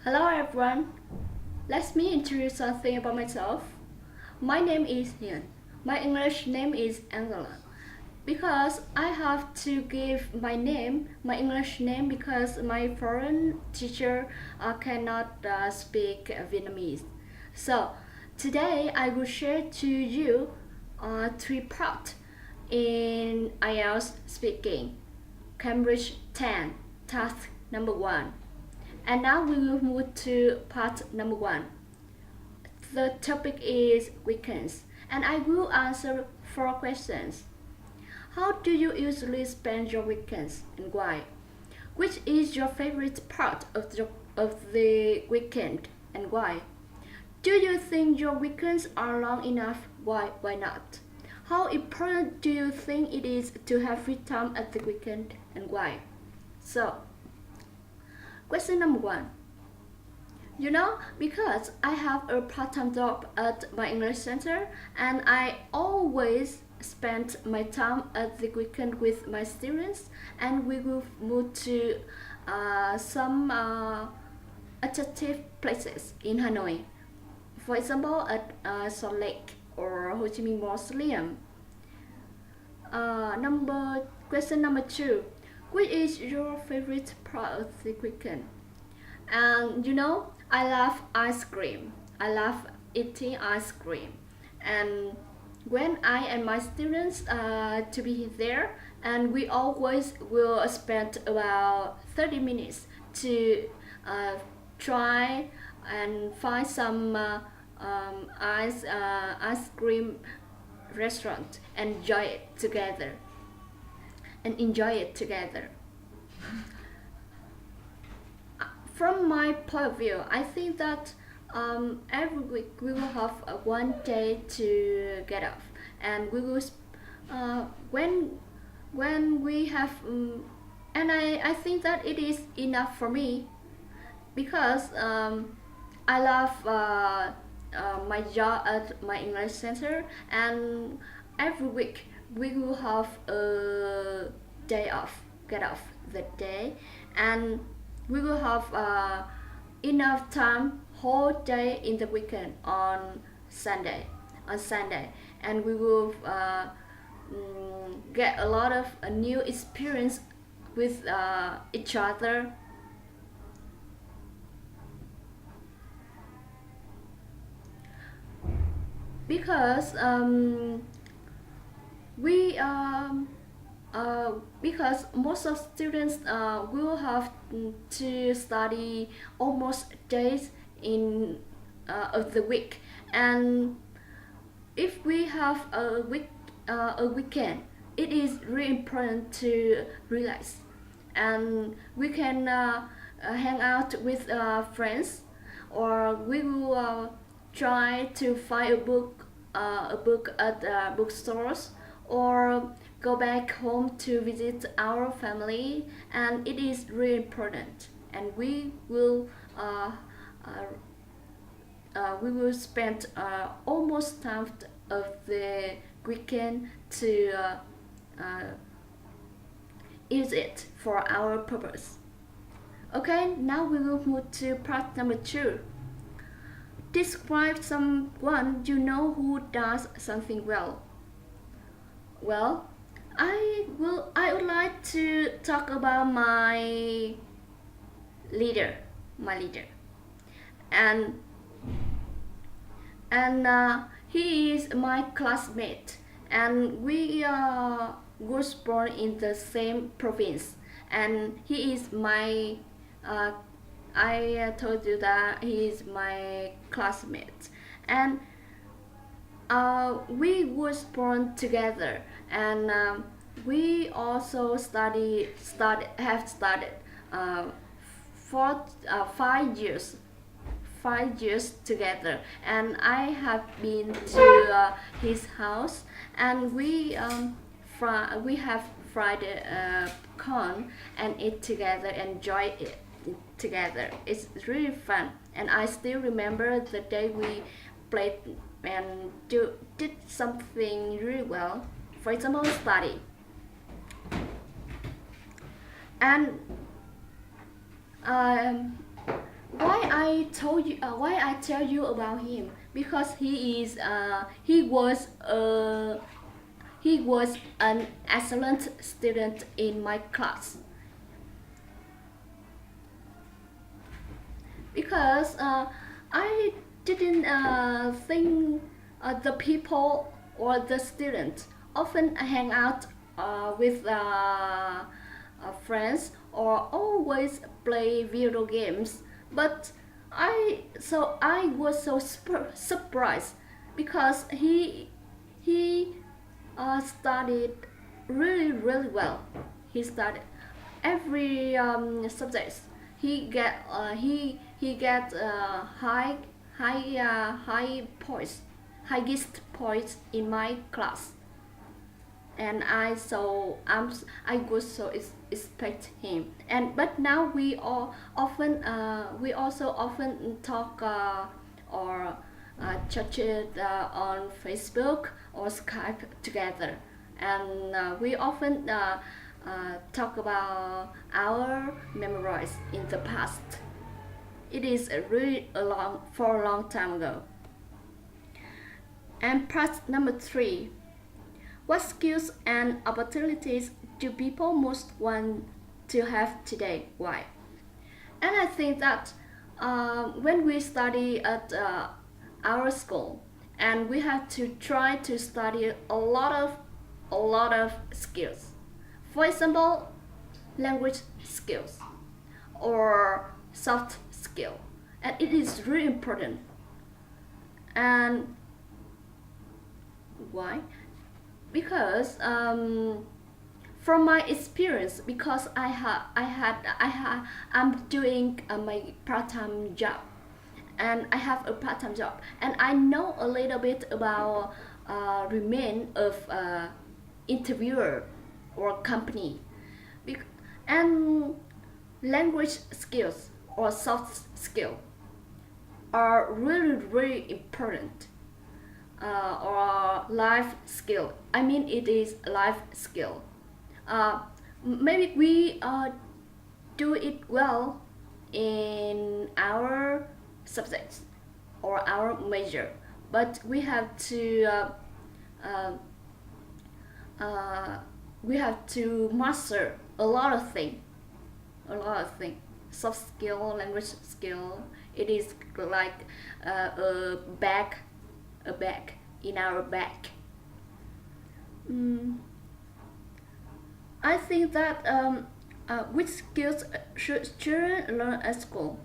Hello everyone. Let me introduce something about myself. My name is Hian. My English name is Angela. Because I have to give my English name because my foreign teacher cannot speak Vietnamese. So today I will share to you three parts in IELTS Speaking, Cambridge 10, task number 1. And now we will move to part number 1. The topic is weekends, and I will answer 4 questions. How do you usually spend your weekends and why? Which is your favorite part of the weekend and why? Do you think your weekends are long enough? Why not? How important do you think it is to have free time at the weekend and why? So, question number 1. Because I have a part-time job at my English center and I always spend my time at the weekend with my students, and we will move to some attractive places in Hanoi. For example, at Salt Lake or Ho Chi Minh Mausoleum. Question number 2. Which is your favorite part of the weekend? And I love ice cream. I love eating ice cream. And when I and my students to be there, and we always will spend about 30 minutes to try and find some ice cream restaurant and enjoy it together. From my point of view, I think that every week we will have one day to get off, and we will when we have and I think that it is enough for me because I love my job at my English center, and every week we will have a day off, get off the day, and we will have enough time whole day in the weekend on Sunday, and we will get a lot of new experience with each other. Because because most of students will have to study almost days in of the week, and if we have a weekend, it is really important to relax, and we can hang out with friends, or we will try to find a book at bookstores, or go back home to visit our family, and it is really important, and we will spend almost half of the weekend to use it for our purpose. Okay, now we will move to part number 2. Describe someone you know who does something well. Well, I would like to talk about my leader, and he is my classmate, and we was born in the same province, and he is my I told you that he is my classmate, and we was born together, and we also have studied for 5 years together, and I have been to his house, and we have fried corn and eat together, enjoy it together. It's really fun, and I still remember the day we played and did something really well. For example, study. And why why I tell you about him, because he was an excellent student in my class. Because I didn't think the people or the students often hang out with friends or always play video games. But I was so surprised because he studied really well. He studied every subject. He get high points, highest points in my class, and I was so expect him. And but now we also often talk or chat on Facebook or Skype together, and we often talk about our memories in the past. It is for a long time ago. And part number 3: what skills and opportunities do people most want to have today? Why? And I think that when we study at our school, and we have to try to study a lot of skills. For example, language skills or soft skill, and it is really important. And why? Because from my experience, because I'm doing my part-time job, and I have a part-time job, and I know a little bit about remain of interviewer or company. And language skills or soft skill are really important, or life skill. I mean, it is life skill. Maybe we do it well in our subjects or our major, but we have to master a lot of things. Soft skill, language skill, it is like a bag in our bag. I think that which skills should children learn at school,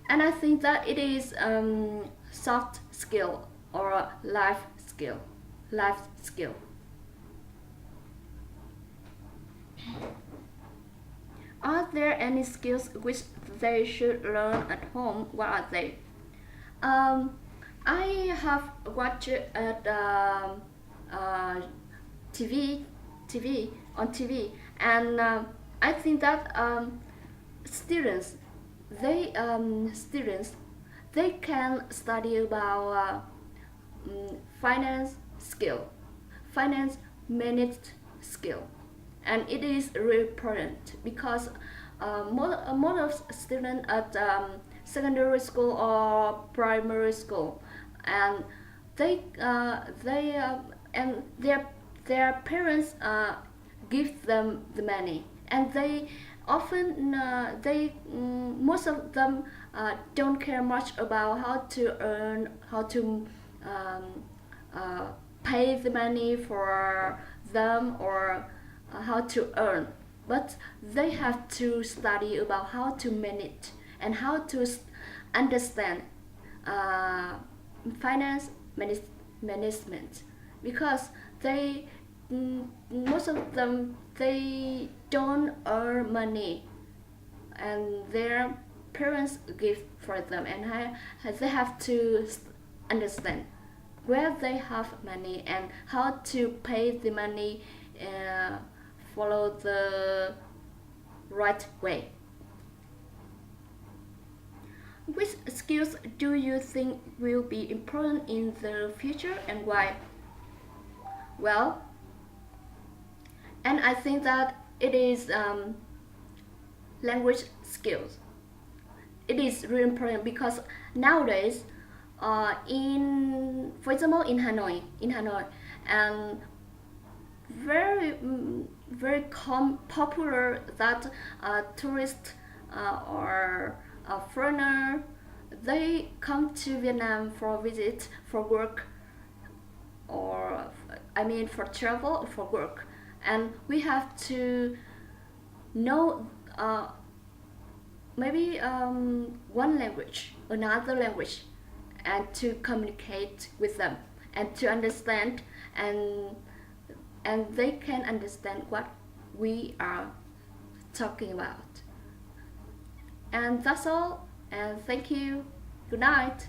and I think that it is soft skill or life skill. Are there any skills which they should learn at home? What are they? I have watched at TV, on TV, and I think that students, students, they can study about finance skill, finance managed skill, and it is really important because most of students at secondary school or primary school, and and their parents give them the money, and they often most of them don't care much about how to earn, how to pay the money for them, or how to earn, but they have to study about how to manage and how to understand finance management, because most of them, they don't earn money, and their parents give for them, and they have to understand where they have money and how to pay the money, follow the right way. Which skills do you think will be important in the future, and why? Well, and I think that it is language skills. It it is really important because nowadays, for example, in Hanoi, and very popular that tourist or a foreigner, they come to Vietnam for visit, for work, or I mean for travel or for work, and we have to know maybe one language, another language, and to communicate with them and to understand, and they can understand what we are talking about. And that's all. And thank you. Good night.